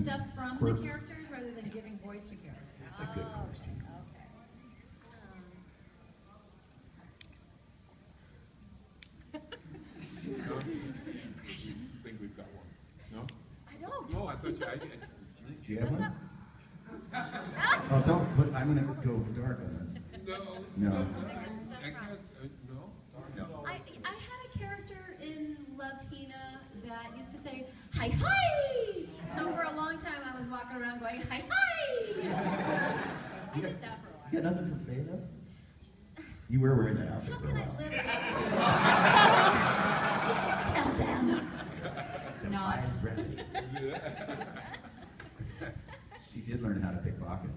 stuff from the characters rather than giving voice to characters? That's a good question. Okay. I think we've got one. No? I don't. No, I thought you. Do you have What's one? up? Oh, don't. But I'm gonna go dark on this. No. No. I can't. No. No. I had a character in Love Hina that used to say, hi, hi! So for a long time I was walking around going, hi, hi! I did that for a while. You got nothing for Faye though? You were wearing that outfit How for a can I while. live up to it? Did you tell them? Not. Fire's ready. She did learn how to pickpocket.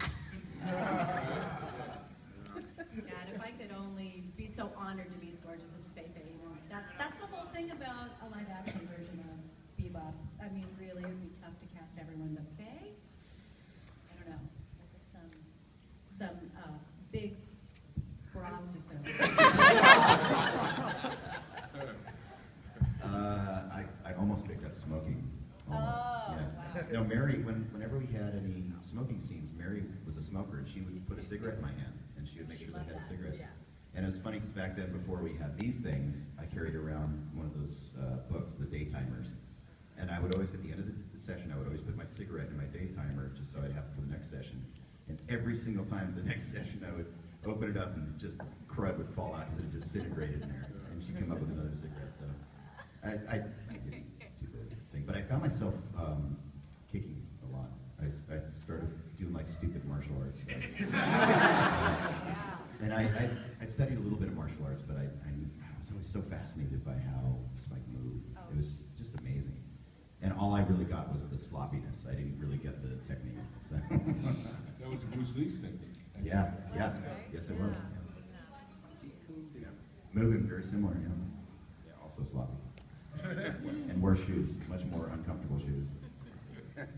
God, if I could only be so honored to be as gorgeous as Faye Faye, you know, that's the whole thing about a live action version of Bebop. I mean, really, it would be tough to cast everyone, but Faye, I don't know. Those are some big bras to fill. I almost picked up smoking. Almost. Oh, Yeah. wow. No, Mary, whenever we had any smoking scenes, Mary was a smoker, and she would put a cigarette in my hand, and she would make sure that I had a cigarette. Yeah. And it was funny because back then, before we had these things, I carried around one of those books, the Daytimers. And I would always, at the end of the session, I would always put my cigarette in my Daytimer just so I'd have it for the next session. And every single time the next session, I would open it up and just crud would fall out because it disintegrated in there. And she'd come up with another cigarette. So I didn't do the thing. But I found myself kicking a lot. I started doing like stupid martial arts stuff. And I studied a little bit of martial arts, but I was always so fascinated by how Spike moved. It was just amazing. And all I really got was the sloppiness. I didn't really get the technique. So. That was Bruce Lee's technique. Yeah, yes, it was. Yeah. Moving very similar, you know. Yeah, also sloppy. And wore shoes, much more uncomfortable shoes. Next.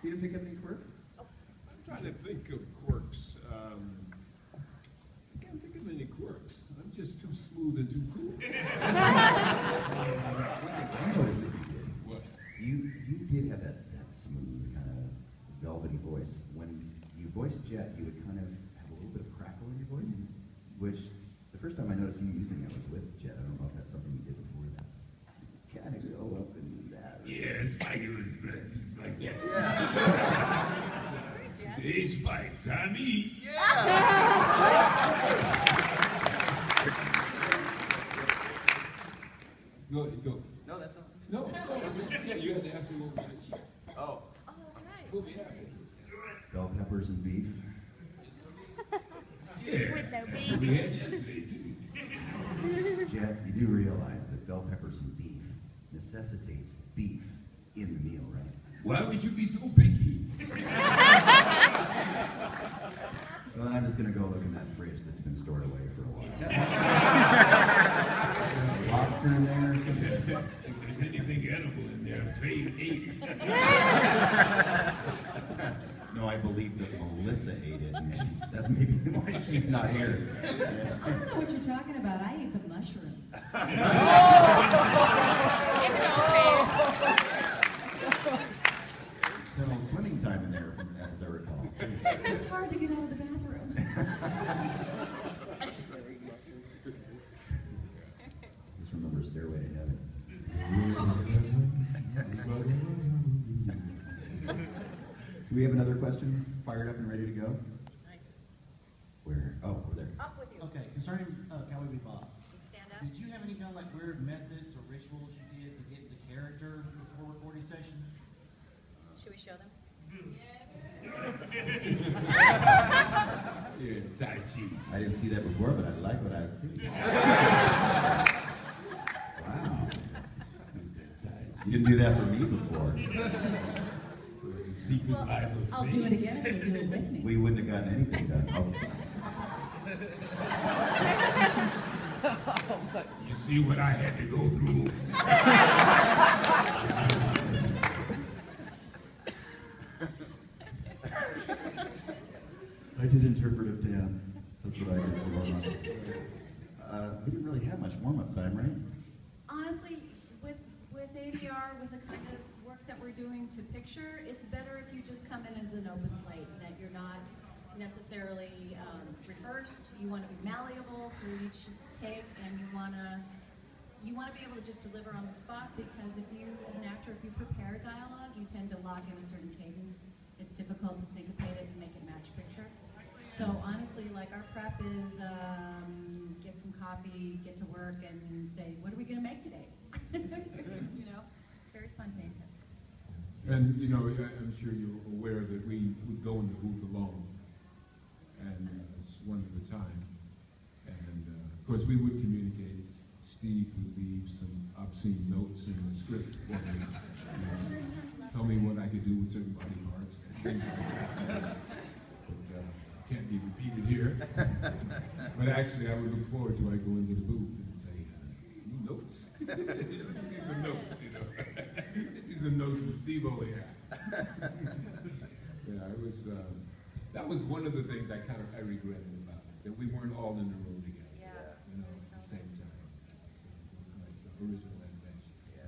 You didn't pick up any quirks? Oh, sorry. I'm trying to think of quirks. I can't think of any quirks. I'm just too smooth and too cool. I noticed that you did. What? You did have that smooth, kind of velvety voice. When you voiced Jet, you would kind of have a little bit of crackle in your voice, which the first time I noticed you using that was with Jet. I don't know if that's something you did before that. Kind of go up and that. Yeah, Spike was it's like that. Jet. Hey, Spike, time to eat. Go. No, that's not. No. Yeah, you had to ask me what was it. Oh. Oh, that's right. We'll be happy. Bell peppers and beef. Yeah, With no beef. we had yesterday too. Jet, you do realize that bell peppers and beef necessitates beef in the meal, right? Why would you be so picky? Well, I'm just going to go look in that fridge that's been stored away for a while. Lobster in there or something? If there's anything edible in there, Faye ate it. No, I believe that Melissa ate it, and that's maybe why she's not here. I don't know what you're talking about. I ate the mushrooms. Spent a little swimming time in there, as I recall. It's hard to get out of the bathroom. Just remember Stairway to Heaven. Do we have another question fired up and ready to go? Nice. Where? Oh, over there. Up with you. Okay, concerning Cowboy Bebop, You stand up. did you have any kind of like weird methods or rituals you did to get into character before recording session? Should we show them? Yeah, Tai Chi. I didn't see that before, but I like what I see. Wow. You didn't do that for me before. Secret Well, life of I'll do it again if you do it with me. We wouldn't have gotten anything done. Okay. You see what I had to go through? I did interpretive dance. That's what I did to warm up. We didn't really have much warm-up time, right? Honestly, with ADR, with the kind of work that we're doing to picture, it's better if you just come in as an open slate, that you're not necessarily rehearsed. You want to be malleable through each take, and you want to be able to just deliver on the spot, because if you, as an actor, if you prepare dialogue, you tend to lock in a certain cadence. It's difficult to syncopate it and make it match picture. So honestly, like, our prep is get some coffee, get to work, and say, what are we going to make today? You know, it's very spontaneous. And, you know, I'm sure you're aware that we would go in the booth alone, and it's one at a time. And, of course, we would communicate. Steve would leave some obscene notes in the script for me. Tell me what I could do with certain body parts. Things like that. But can't be repeated here. But actually, I would look forward to I go into the booth and say, any notes? Let's see some notes, you know. Let's see some notes from Steve over here. Yeah, it was, that was one of the things I regretted about it, that we weren't all in the room together. Yeah. You know, at the same time. So, like the original adventure. Yeah.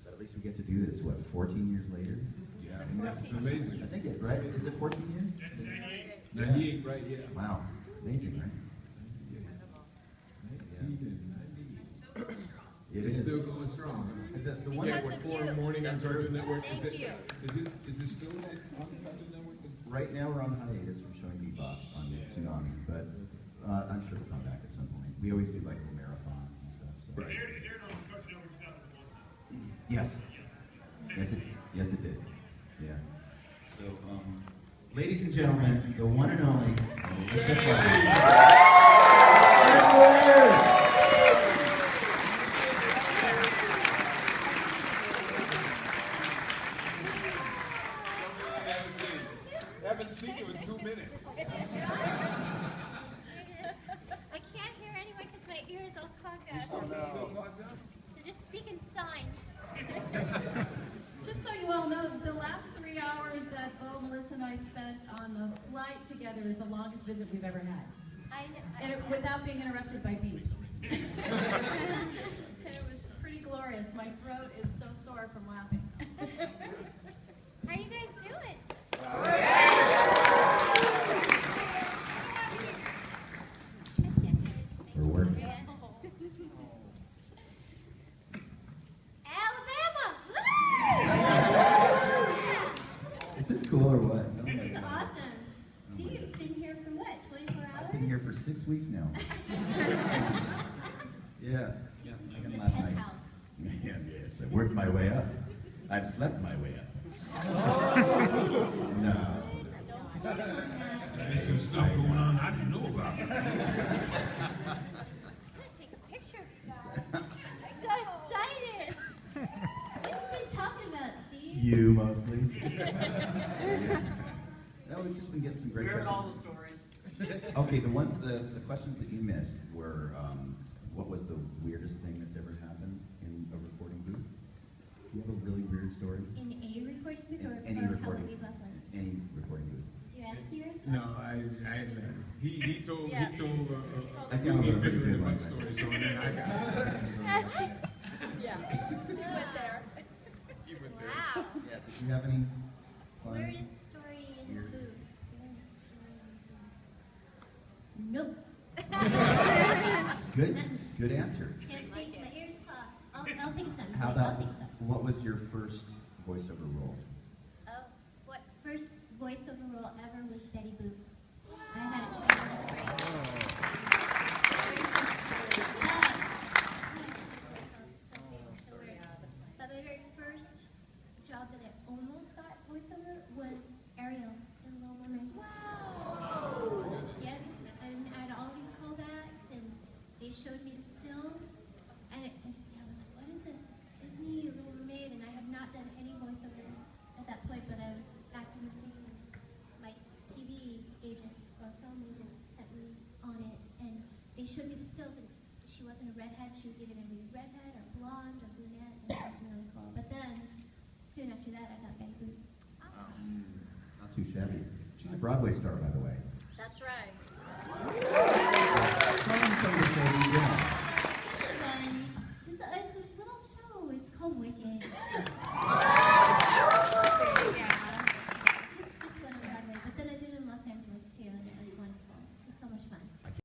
But at least we get to do this, what, 14 years later? Yeah, I mean, that's amazing. I think it's right. Is it 14 years? 98, right? Yeah. Wow. Amazing, right? Yeah. 19 and 98. It It's is. still going strong. The one Yeah, Because what, of 4 in the you. morning on That's Cartoon right. Network? Thank you. Is it still on Cartoon Network? right now we're on hiatus from showing bebop on Tsunami, but I'm sure we'll come back at some point. We always do like little marathons and stuff. So. Right. Yes. Yes, it did. Yeah. So, ladies and gentlemen, the one and only Melissa Fletcher. Haven't seen you in 2 minutes. I can't hear anyone because my ear is all clogged up. Still clogged up? So just speak in sign. Just so you all know, the last 3 hours that Bo, Melissa, and I spent on the flight together is the longest visit we've ever had. And without being interrupted by beeps. And it was pretty glorious. My throat is so sore from laughing. How are you guys doing? We're working. Alabama! Woo! Is this cool or what? Oh my It's God. awesome. Steve's been here for what, 24 hours? I've been here for 6 weeks now. Yeah. This is I got the last night. penthouse. Yeah, yes, I worked my way up. I've slept my way up. No. Don't blame on that. There's some stuff going on I didn't know about. I'm gonna take a picture of you guys. I'm so excited. What you been talking about, Steve? You mostly. Yeah. No, we've just been getting some great We heard questions. all the stories. Okay, the questions that you missed were, what was the weirdest thing that's ever happened in a recording booth? Do you have a really weird story? In a recording booth or Any or recording. Cowboy Buffalo? Any recording booth. Did you answer yours? No, I hadn't met him. He told Yeah. a I found a pretty figure good one. about story, so then I got it. What? Yeah. Went there. He went there. Wow. Yeah, did you have any fun? Weirdest story in the Weird. booth. Weirdest story in the booth. Nope. Good, good answer. Can't think. My ears pop. I'll think of something. How I'll about, think of something. what was your first voiceover role? Oh, what first voiceover role ever was Betty Boop. I had it trained. It was great. But my very first job that I almost got voiceover was Ariel in Little Mermaid. Wow! Yep, and I had all these callbacks, and they showed me the stills, and I was like, what is this? It's Disney, Little Mermaid, and I had not done any voiceovers at that point, but I was acting and singing. My TV agent or film agent sent me on it, and they showed me the stills, and she wasn't a redhead. She was either going to be redhead or blonde or brunette, and it was really cool. But then, soon after that, I got Betty Boop. Not too shabby. She's a Broadway star, by the way. That's right.